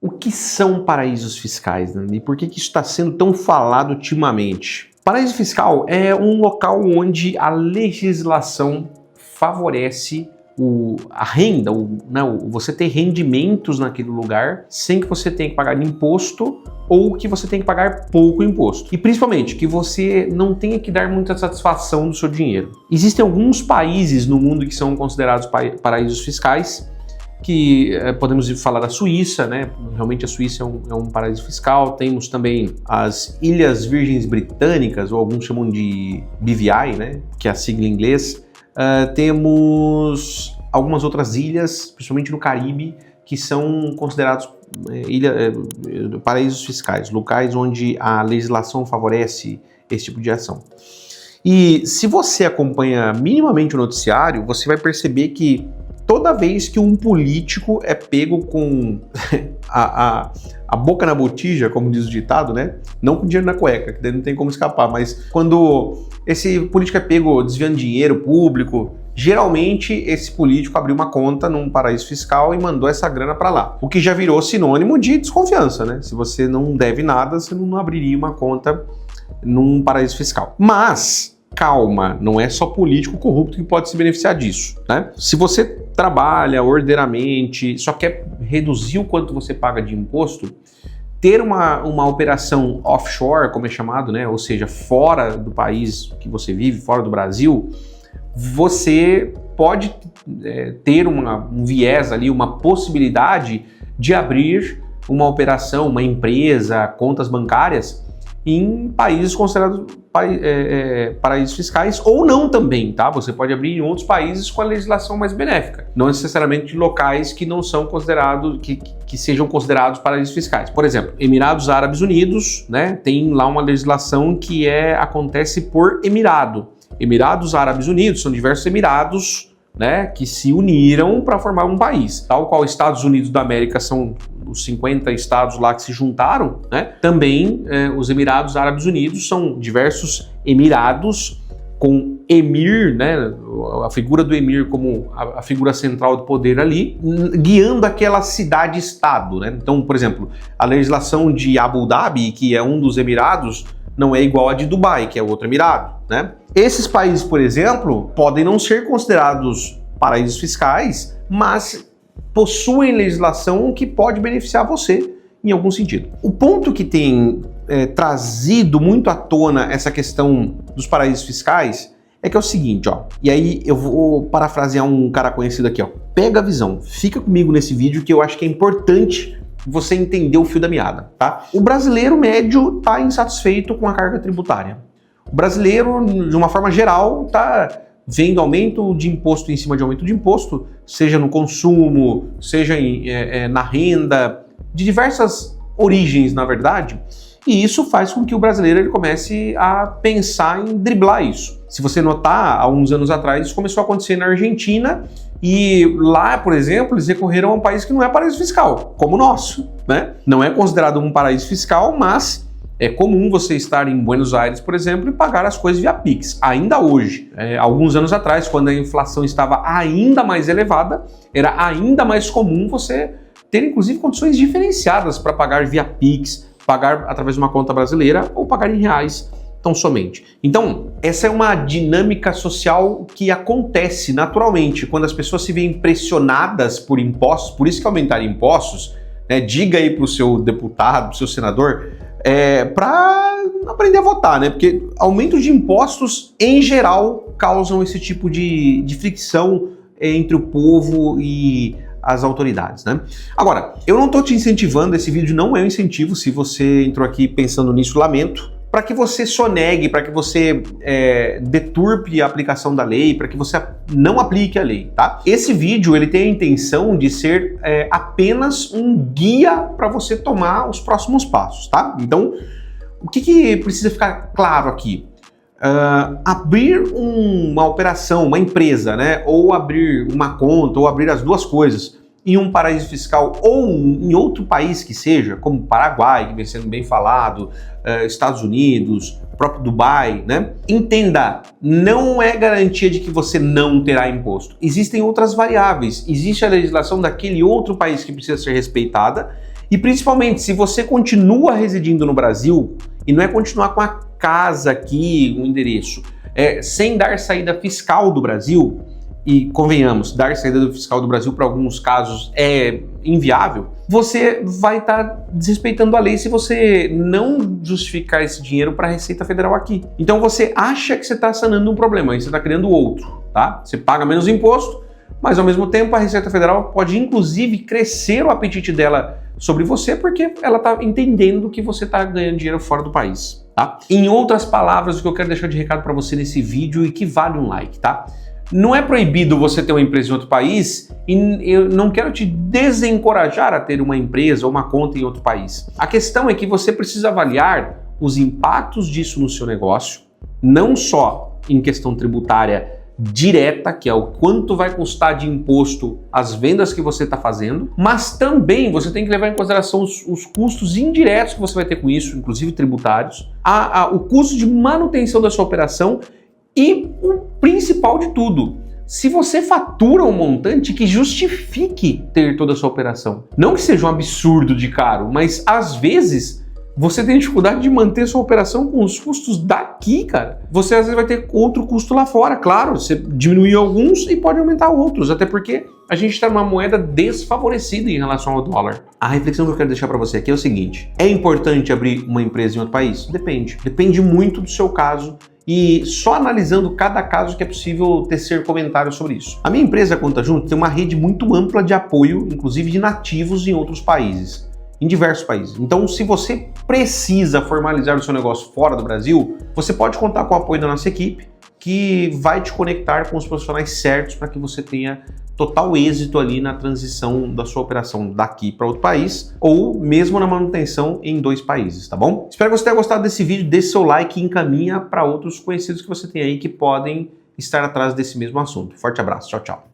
O que são paraísos fiscais, né? E por que isso está sendo tão falado ultimamente? Paraíso fiscal é um local onde a legislação favorece a renda, você ter rendimentos naquele lugar sem que você tenha que pagar imposto ou que você tenha que pagar pouco imposto. E principalmente que você não tenha que dar muita satisfação do seu dinheiro. Existem alguns países no mundo que são considerados paraísos fiscais, que podemos falar da Suíça, né? Realmente a Suíça é um paraíso fiscal. Temos também as Ilhas Virgens Britânicas, ou alguns chamam de BVI, né? Que é a sigla em inglês. Temos algumas outras ilhas, principalmente no Caribe, que são considerados paraísos fiscais, locais onde a legislação favorece esse tipo de ação. E se você acompanha minimamente o noticiário, você vai perceber que toda vez que um político é pego com a boca na botija, como diz o ditado, né? Não com dinheiro na cueca, que daí não tem como escapar, mas quando esse político é pego desviando dinheiro público, geralmente esse político abriu uma conta num paraíso fiscal e mandou essa grana para lá. O que já virou sinônimo de desconfiança, né? Se você não deve nada, você não abriria uma conta num paraíso fiscal. Mas calma, não é só político corrupto que pode se beneficiar disso, né? Se você trabalha ordeiramente, só quer reduzir o quanto você paga de imposto, ter uma operação offshore, como é chamado, né? Ou seja, fora do país que você vive, fora do Brasil, você pode ter um viés ali, uma possibilidade de abrir uma operação, uma empresa, contas bancárias em países considerados paraísos fiscais ou não também, tá? Você pode abrir em outros países com a legislação mais benéfica, não necessariamente locais que não são considerados, que sejam considerados paraísos fiscais. Por exemplo, Emirados Árabes Unidos, né? Tem lá uma legislação que acontece por emirado. Emirados Árabes Unidos são diversos emirados, né, que se uniram para formar um país. Tal qual Estados Unidos da América são os 50 estados lá que se juntaram, né? Também os Emirados Árabes Unidos são diversos emirados com emir, né, a figura do emir como a figura central do poder ali, guiando aquela cidade-estado, né? Então, por exemplo, a legislação de Abu Dhabi, que é um dos emirados, não é igual a de Dubai, que é outro emirado, né? Esses países, por exemplo, podem não ser considerados paraísos fiscais, mas possuem legislação que pode beneficiar você em algum sentido. O ponto que tem trazido muito à tona essa questão dos paraísos fiscais é que é o seguinte, ó, e aí eu vou parafrasear um cara conhecido aqui, ó, pega a visão, fica comigo nesse vídeo que eu acho que é importante você entender o fio da meada, tá? O brasileiro médio está insatisfeito com a carga tributária. O brasileiro, de uma forma geral, está vendo aumento de imposto em cima de aumento de imposto, seja no consumo, seja na renda, de diversas origens, na verdade, e isso faz com que o brasileiro ele comece a pensar em driblar isso. Se você notar, há uns anos atrás, isso começou a acontecer na Argentina, e lá, por exemplo, eles recorreram a um país que não é paraíso fiscal, como o nosso, né? Não é considerado um paraíso fiscal, mas é comum você estar em Buenos Aires, por exemplo, e pagar as coisas via Pix. Ainda hoje, alguns anos atrás, quando a inflação estava ainda mais elevada, era ainda mais comum você ter, inclusive, condições diferenciadas para pagar via Pix, pagar através de uma conta brasileira ou pagar em reais tão somente. Então, essa é uma dinâmica social que acontece naturalmente quando as pessoas se veem pressionadas por impostos, por isso que aumentar impostos, né, diga aí para o seu deputado, para o seu senador, para aprender a votar, né? Porque aumentos de impostos, em geral, causam esse tipo de fricção entre o povo e as autoridades, né? Agora, eu não estou te incentivando, esse vídeo não é um incentivo, se você entrou aqui pensando nisso, lamento, para que você sonegue, para que você deturpe a aplicação da lei, para que você não aplique a lei, tá? Esse vídeo ele tem a intenção de ser apenas um guia para você tomar os próximos passos, tá? Então, o que precisa ficar claro aqui? Abrir uma operação, uma empresa, né? Ou abrir uma conta, ou abrir as duas coisas em um paraíso fiscal ou em outro país que seja, como Paraguai, que vem sendo bem falado, Estados Unidos, próprio Dubai, né? Entenda, não é garantia de que você não terá imposto. Existem outras variáveis. Existe a legislação daquele outro país que precisa ser respeitada E principalmente, se você continua residindo no Brasil, e não é continuar com a casa aqui, o endereço, sem dar saída fiscal do Brasil, e convenhamos, dar saída fiscal do Brasil para alguns casos é inviável, você vai estar desrespeitando a lei se você não justificar esse dinheiro para a Receita Federal aqui. Então você acha que você está sanando um problema, e você está criando outro, tá? Você paga menos imposto, mas ao mesmo tempo a Receita Federal pode inclusive crescer o apetite dela sobre você porque ela está entendendo que você está ganhando dinheiro fora do país, tá? Em outras palavras, o que eu quero deixar de recado para você nesse vídeo e que vale um like, tá? Não é proibido você ter uma empresa em outro país e eu não quero te desencorajar a ter uma empresa ou uma conta em outro país. A questão é que você precisa avaliar os impactos disso no seu negócio, não só em questão tributária direta, que é o quanto vai custar de imposto as vendas que você está fazendo, mas também você tem que levar em consideração os custos indiretos que você vai ter com isso, inclusive tributários, o custo de manutenção da sua operação e o principal de tudo, se você fatura um montante que justifique ter toda a sua operação. Não que seja um absurdo de caro, mas às vezes você tem dificuldade de manter sua operação com os custos daqui, cara. Você às vezes vai ter outro custo lá fora, claro. Você diminuiu alguns e pode aumentar outros, até porque a gente está numa moeda desfavorecida em relação ao dólar. A reflexão que eu quero deixar para você aqui é o seguinte: é importante abrir uma empresa em outro país? Depende. Depende muito do seu caso. E só analisando cada caso que é possível tecer comentários sobre isso. A minha empresa Conta Junto tem uma rede muito ampla de apoio, inclusive de nativos em outros países, em diversos países. Então, se você precisa formalizar o seu negócio fora do Brasil, você pode contar com o apoio da nossa equipe, que vai te conectar com os profissionais certos para que você tenha total êxito ali na transição da sua operação daqui para outro país ou mesmo na manutenção em 2 países, tá bom? Espero que você tenha gostado desse vídeo, deixe seu like e encaminha para outros conhecidos que você tem aí que podem estar atrás desse mesmo assunto. Forte abraço, tchau, tchau.